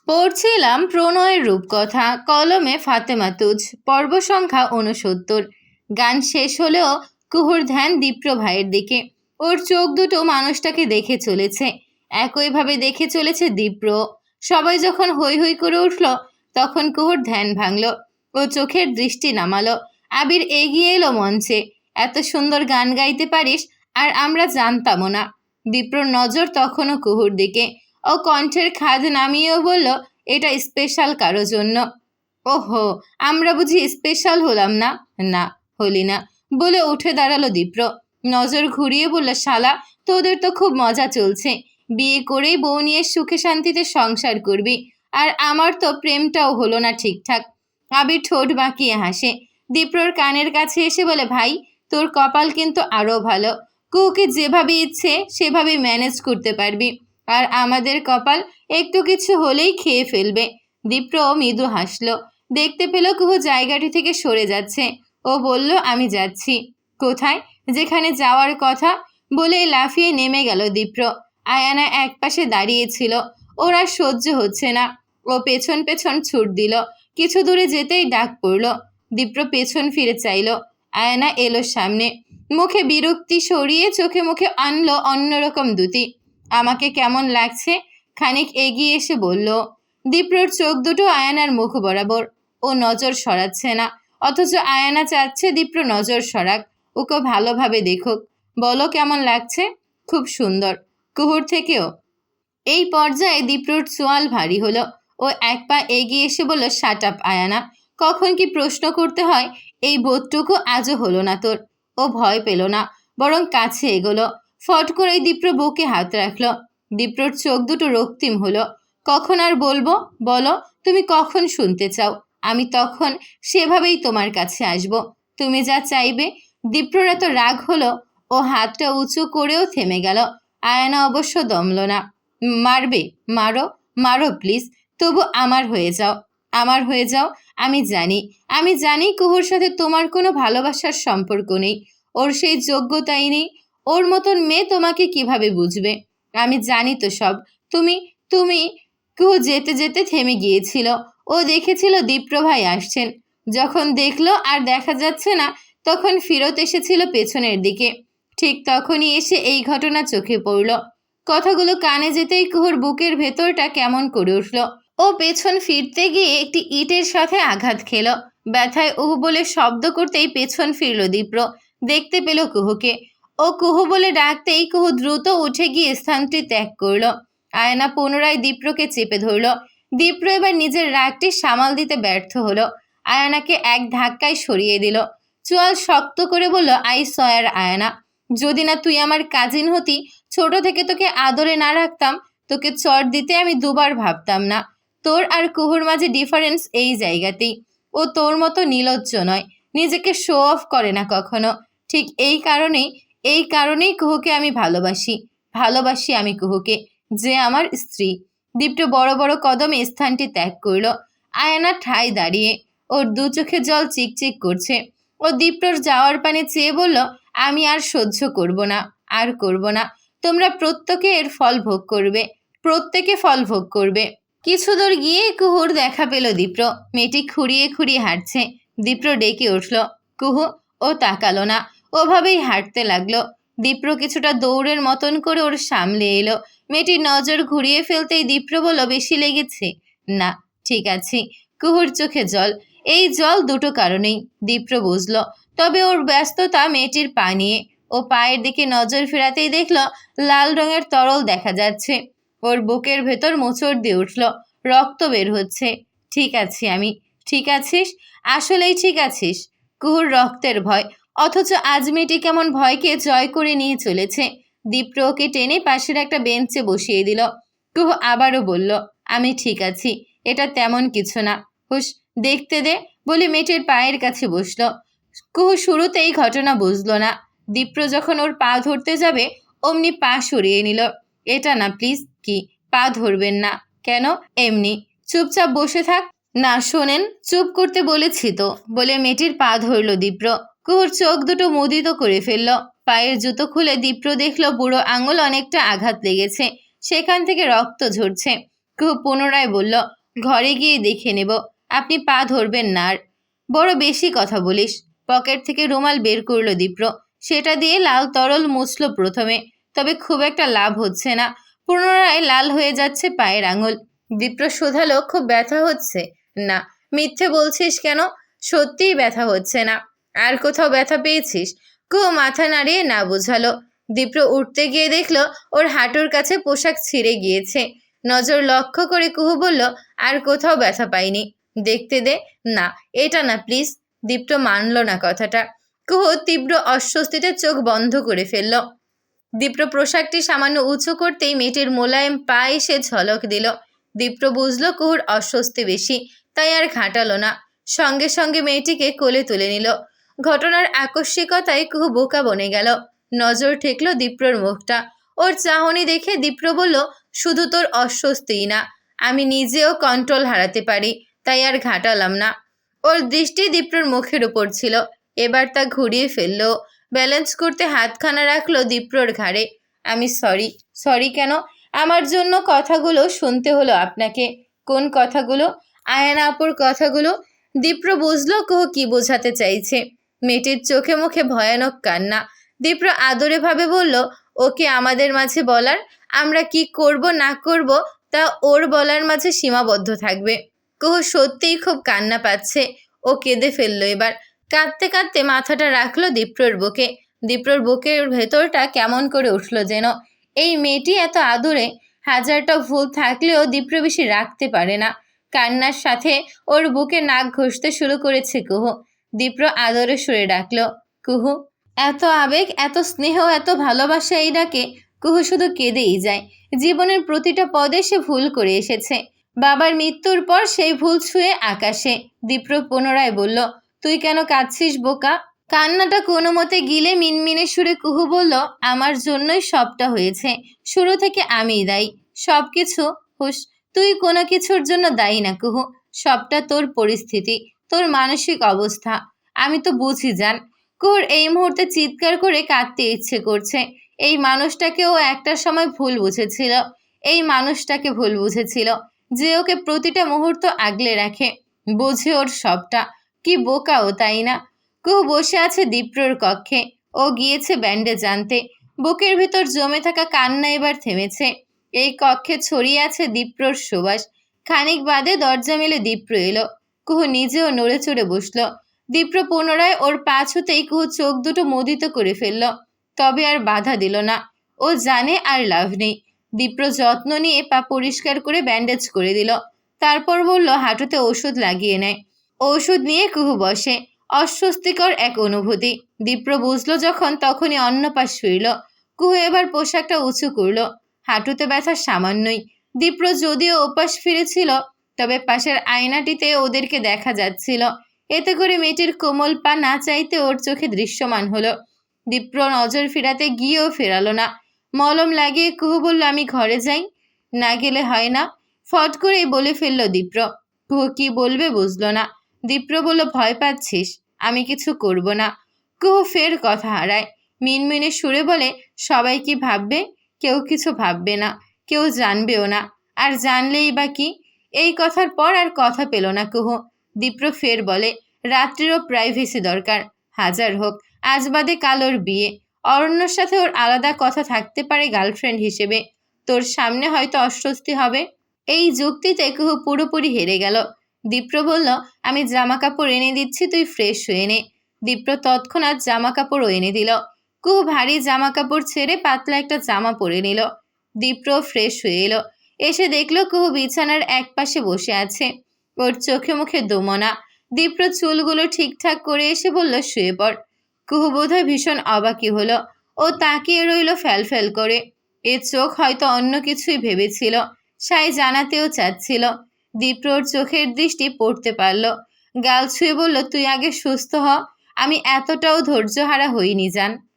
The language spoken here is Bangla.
পড়ছিলাম প্রণয়ের রূপকথা, কলমে ফাতেমা তুজ, পর্ব সংখ্যা 69। গান শেষ হলেও কুহুর ধ্যান দীপ্র ভাইয়ের দিকে। ওর চোখ দুটো মানুষটাকে দেখে চলেছে, একইভাবে দেখে চলেছে দীপ্র। সবাই যখন হৈ হৈ করে উঠল তখন কুহুর ধ্যান ভাঙল। ও চোখের দৃষ্টি নামালো। আবির এগিয়ে এলো মঞ্চে। এত সুন্দর গান গাইতে পারিস, আর আমরা জানতামও না। দীপ্রর নজর তখনও কুহুর দিকে। ও কণ্ঠের খাদ নামিয়েও বলল, এটা স্পেশাল কারো জন্য। ওহো, আমরা বুঝি স্পেশাল হলাম না? না, হলি না, বলে উঠে দাঁড়ালো দীপ্র। নজর ঘুরিয়ে বলল, শালা, তোদের তো খুব মজা চলছে। বিয়ে করেই বউ নিয়ে সুখে শান্তিতে সংসার করবি, আর আমার তো প্রেমটাও হলো না ঠিকঠাক। আবির ঠোঁট বাঁকিয়ে হাসে। দীপ্রর কানের কাছে এসে বলে, ভাই, তোর কপাল কিন্তু আরও ভালো। কুকে যেভাবে ইচ্ছে সেভাবে ম্যানেজ করতে পারবি, আর আমাদের কপাল একটু কিছু হলেই খেয়ে ফেলবে। দীপ্র মৃদু হাসলো। দেখতে পেল কুহু জায়গাটি থেকে সরে যাচ্ছে। ও বলল, আমি যাচ্ছি। কোথায়? যেখানে যাওয়ার কথা। বলেই লাফিয়ে নেমে গেল দীপ্র। আয়ানা একপাশে দাঁড়িয়েছিল। ওর আর সহ্য হচ্ছে না। ও পেছন পেছন ছুট দিল। কিছু দূরে যেতেই ডাক পড়ল। দীপ্র পেছন ফিরে চাইল। আয়ানা এলো সামনে। মুখে বিরক্তি সরিয়ে চোখে মুখে আনলো অন্যরকম দ্যুতি। আমাকে কেমন লাগছে? খানিক এগিয়ে এসে বলল। দীপ্রর চোখ দুটো আয়ানার মুখ বরাবর। ও নজর সরাচ্ছে না, অথচ আয়ানা চাচ্ছে দীপ্র নজর সরাক, ওকে ভালোভাবে দেখুক। বলো, কেমন লাগছে? খুব সুন্দর। কুহুর থেকেও। এই পর্যায়ে দীপ্রর চোয়াল ভারী হলো। ও এক পা এগিয়ে এসে বলল, শাট আপ আয়ানা। কখন কি প্রশ্ন করতে হয় এই বোধটুকু আজও হলো না তোর। ও ভয় পেল না, বরং কাছে এগোলো। ফট করেই দীপ্র বুকে হাত রাখলো। দীপ্রর চোখ দুটো রক্তিম হলো। কখন আর বলবো? বলো, তুমি কখন শুনতে চাও? আমি তখন সেভাবেই তোমার কাছে আসব, তুমি যা চাইবে। দীপ্রর এত রাগ হলো, ও হাতটা উঁচু করেও থেমে গেল। আয়ানা অবশ্য দমল না। মারবে? মারো, মারো প্লিজ। তবু আমার হয়ে যাও, আমার হয়ে যাও। আমি জানি কুহুর সাথে তোমার কোনো ভালোবাসার সম্পর্ক নেই। ওর সেই যোগ্যতাই নেই। ওর মতন মেয়ে তোমাকে কিভাবে বুঝবে? আমি জানি তো সব। তুমি তুমি কুহু যেতে যেতে থেমে গিয়েছিল। ও দেখেছিল দীপ্র ভাই আসছেন। যখন দেখলো আর দেখা যাচ্ছে না, তখন ফিরত এসেছিল পেছনের দিকে। ঠিক তখনই এসে এই ঘটনা চোখে পড়ল। কথাগুলো কানে যেতেই কুহুর বুকের ভেতরটা কেমন করে উঠল। ও পেছন ফিরতে গিয়ে একটি ইটের সাথে আঘাত খেল। ব্যথায় উহু বলে শব্দ করতেই পেছন ফিরল দীপ্র। দেখতে পেল কুহুকে। ও কুহু বলে ডাকতেই কুহু দ্রুত উঠে গিয়ে স্থানটি ত্যাগ করল। আয়না পুনরায় দীপ্রকে চেপে ধরল। দীপ্র এবার নিজের রাগটি সামাল দিতে ব্যর্থ হলো। আয়ানাকে এক ধাক্কায় সরিয়ে দিল। চোয়াল শক্ত করে বলল, আই সয়ার আয়ানা, যদি না তুই আমার কাজিন হতি, ছোট থেকে তোকে আদরে না রাখতাম, তোকে চট দিতে আমি দুবার ভাবতাম না। তোর আর কুহুর মাঝে ডিফারেন্স এই জায়গাতেই। ও তোর মতো নির্লজ্জ নয়, নিজেকে শো অফ করে না কখনো। ঠিক এই কারণেই কুহুকে আমি ভালোবাসি আমি কুহুকে, যে আমার স্ত্রী। দীপ্ত বড় বড় কদমে স্থানটি ত্যাগ করল। আয়ানা ঠায় দাঁড়িয়ে। ওর দু চোখে জল চিকচিক করছে। ও দীপ্তর যাওয়ার পানে চেয়ে বলল, আমি আর সহ্য করব না, আর করব না। তোমরা প্রত্যেকে এর ফল ভোগ করবে, প্রত্যেকে ফল ভোগ করবে। কিছু দূর গিয়ে কুহুর দেখা পেল দীপ্র। মেয়েটি খুঁড়িয়ে খুঁড়িয়ে হাঁটছে। দীপ্র ডেকে উঠল, কুহু। ও তাকালো না, ওভাবেই হাঁটতে লাগলো। দীপ্র কিছুটা দৌড়ের মতন করে ওর সামলে এলো। মেয়েটির নজর ঘুরিয়ে ফেলতেই দীপ্র বলল, বেশি লেগেছে? না, ঠিক আছে। কুহুর চোখে জল। এই জল দুটো কারণেই, দীপ্র বুঝল। তবে ওর ব্যস্ততা মেয়েটির পা নিয়ে। ও পায়ের দিকে নজর ফেরাতেই দেখল লাল রঙের তরল দেখা যাচ্ছে। ওর বুকের ভেতর মোচড় দিয়ে উঠল। রক্ত বের হচ্ছে। ঠিক আছি আমি। ঠিক আছিস? আসলেই ঠিক আছিস? কুহুর রক্তের ভয়, অথচ আজ মেয়েটি কেমন ভয়কে জয় করে নিয়ে চলেছে। দীপ্র ওকে টেনে পাশের একটা বেঞ্চে বসিয়ে দিল। কুহু আবারও বলল, আমি ঠিক আছি, এটা তেমন কিছু না। হুস, দেখতে দে, বলে মেয়েটির পায়ের কাছে বসল। কুহু শুরুতেই ঘটনা বুঝল না। দীপ্র যখন ওর পা ধরতে যাবে, অমনি পা সরিয়ে নিল। এটা না প্লিজ। কি? পা ধরবেন না কেন? এমনি। চুপচাপ বসে থাক। না শোনেন, চুপ করতে বলেছি তো, বলে মেয়েটির পা ধরল দীপ্র। কুহুর চোখ দুটো মুদিত করে ফেলল। পায়ের জুতো খুলে দীপ্র দেখল বুড়ো আঙুল অনেকটা আঘাত লেগেছে, সেখান থেকে রক্ত ঝরছে। কুহু পুনরায় বলল, ঘরে গিয়ে দেখে নেব, আপনি পা ধরবেন না আর। বড় বেশি কথা বলিস। পকেট থেকে রুমাল বের করলো দীপ্র। সেটা দিয়ে লাল তরল মুছল প্রথমে, তবে খুব একটা লাভ হচ্ছে না। পুনরায় লাল হয়ে যাচ্ছে পায়ের আঙুল। দীপ্র শোধালো, খুব ব্যথা হচ্ছে? না। মিথ্যে বলছিস কেন? সত্যিই ব্যথা হচ্ছে না। আর কোথাও ব্যথা পেয়েছিস? কুহু মাথা নাড়িয়ে না বোঝালো। দীপ্র উঠতে গিয়ে দেখলো ওর হাঁটুর কাছে পোশাক ছিঁড়ে গিয়েছে। নজর লক্ষ্য করে কুহু বলল, আর কোথাও ব্যথা পাইনি। দেখতে দে। না, এটা না প্লিজ। দীপ্র মানল না কথাটা। কুহু তীব্র অস্বস্তিতে চোখ বন্ধ করে ফেলল। দীপ্র পোশাকটি সামান্য উঁচু করতেই মেয়েটির মোলায়েম পা এসে ঝলক দিল। দীপ্র বুঝল কুহুর অস্বস্তি বেশি, তাই আর ঘাঁটালো না। সঙ্গে সঙ্গে মেয়েটিকে কোলে তুলে নিল। ঘটনার আকস্মিকতায় কুহু বোকা বনে গেল। নজর ঠেকল দীপ্রর মুখটা। ওর চাহনি দেখে দীপ্র বলল, শুধু তোর অস্বস্তিই না, আমি নিজেও কন্ট্রোল হারাতে পারি, তাই আর ঘাঁটালাম না। ওর দৃষ্টি দীপ্রর মুখের উপর ছিল। এবার তা ঘুরিয়ে ফেলল। ব্যালেন্স করতে হাতখানা রাখলো দীপ্রর ঘাড়ে। আমি সরি। সরি কেন? আমার জন্য কথাগুলো শুনতে হলো আপনাকে। কোন কথাগুলো? আয়ানা আপুর কথাগুলো। দীপ্র বুঝলো কুহু কি বোঝাতে চাইছে। মেয়েটির চোখে মুখে ভয়ানক কান্না। দীপ্র আদরে ভাবে বলল, ওকে আমাদের মাঝে বলার, আমরা কি করব না করব তা ওর বলার মাঝে সীমাবদ্ধ থাকবে। কুহু সত্যিই খুব কান্না পাচ্ছে। ও কেঁদে ফেললো এবার। কাঁদতে কাঁদতে মাথাটা রাখলো দীপ্রর বুকে। দীপ্রর বুকের ভেতরটা কেমন করে উঠল যেন। এই মেয়েটি এত আদুরে। হাজারটা ভুল থাকলেও দীপ্র বেশি রাখতে পারে না। কান্নার সাথে ওর বুকে নাক ঘষতে শুরু করেছে কুহু। দীপ্র আদরে সুরে ডাকলো, কুহু। এত আবেগ, এত স্নেহ, এত ভালোবাসা এই ডাকে কুহু শুধু কেঁদেই যায়। জীবনের প্রতিটা পদে সে ভুল করে এসেছে। বাবার মৃত্যুর পর সেই ভুল ছুঁয়ে আকাশে। দীপ্র পুনরায় বলল, তুই কেন কাঁদছিস বোকা? কান্নাটা কোনো মতে গিলে মিনমিনে সুরে কুহু বলল, আমার জন্যই সবটা হয়েছে। শুরু থেকে আমিই দায়ী। সব কিছু। হুস, তুই কোনো কিছুর জন্য দায়ী না কুহু। সবটা তোর পরিস্থিতি, তোর মানসিক অবস্থা। আমি তো বুঝি জান। কুহুর এই মুহূর্তে চিৎকার করে কাঁদতে ইচ্ছে করছে। এই মানুষটাকে ও একটা সময় ভুল বুঝেছিল। এই মানুষটাকে ভুল বুঝেছিল, যে ওকে প্রতিটা মুহূর্ত আগলে রাখে, বোঝে ওর সবটা। কি বোকা ও, তাই না? কুহু বসে আছে দীপ্রর কক্ষে। ও গিয়েছে ব্যান্ডেজ আনতে। বুকের ভিতর জমে থাকা কান্না এবার থেমেছে। এই কক্ষে ছড়িয়ে আছে দীপ্রর সুবাস। খানিক বাদে দরজা মেলে দীপ্র এলো। কুহু নিজেও নড়ে চড়ে বসলো। দীপ্র পুনরায় ওর পা ছুতেই কুহু চোখ দুটো মোদিত করে ফেলল। তবে আর বাধা দিল না। ও জানে আর লাভ নেই। দীপ্র যত্ন নিয়ে পা পরিষ্কার করে ব্যান্ডেজ করে দিল। তারপর বলল, হাঁটুতে ওষুধ লাগিয়ে নেয়। ওষুধ নিয়ে কুহু বসে। অস্বস্তিকর এক অনুভূতি। দীপ্র বুঝলো যখন, তখনই অন্য পাশ ফিরল। কুহু এবার পোশাকটা উঁচু করল। হাঁটুতে ব্যথা সামান্যই। দীপ্র যদিও ওপাশ ফিরেছিল, তবে পাশের আয়নাটিতে ওদেরকে দেখা যাচ্ছিল। এতে করে মেয়েটির কোমল পা না চাইতে ওর চোখে দৃশ্যমান হলো। দীপ্র নজর ফেরাতে গিয়েও ফেরালো না। মলম লাগিয়ে কুহু বলল, আমি ঘরে যাই। না গেলে হয় না। ফট করেই বলে ফেলল দীপ্র। কুহু কি বলবে বুঝলো না। দীপ্র বলল, ভয় পাচ্ছিস? আমি কিছু করব না। কুহু ফের কথা হারায়। মিনমিনে সুরে বলে, সবাই কি ভাববে? কেউ কিছু ভাববে না, কেউ জানবেও না। আর জানলেই বা কি? এই কথার পর আর কথা পেল না কুহু। দীপ্র ফের বলে, রাত্রিরও প্রাইভেসি দরকার। হাজার হোক, আজ বাদে কাল ওর বিয়ে। অরণ্যর সাথে ওর আলাদা কথা থাকতে পারে গার্লফ্রেন্ড হিসেবে। তোর সামনে হয়তো অস্বস্তি হবে। এই যুক্তিতে কুহু পুরোপুরি হেরে গেল। দীপ্র বলল, আমি জামা কাপড় এনে দিচ্ছি, তুই ফ্রেশ হয়ে নে। দীপ্র তৎক্ষণাৎ জামা কাপড়ও এনে দিল। কুহু ভারী জামা কাপড় ছেড়ে পাতলা একটা জামা পরে নিল। দীপ্র ফ্রেশ হয়ে এলো। এসে দেখলো কুহু বিছানার এক পাশে বসে আছে। ওর চোখে মুখে দোমনা। দীপ্র চুলগুলো ঠিকঠাক করে এসে বলল, শুয়ে পড়। কুহু বোধহয় ভীষণ অবাকি হলো। ও তাকিয়ে রইল ফ্যাল করে। এর চোখ হয়তো অন্য কিছুই ভেবেছিল। সাই জানাতেও চাচ্ছিল। দীপ্রর চোখের দৃষ্টি পড়তে পারল। গাল ছুঁয়ে বলল, তুই আগে সুস্থ হ। আমি এতটাও ধৈর্যহারা হইনি জান।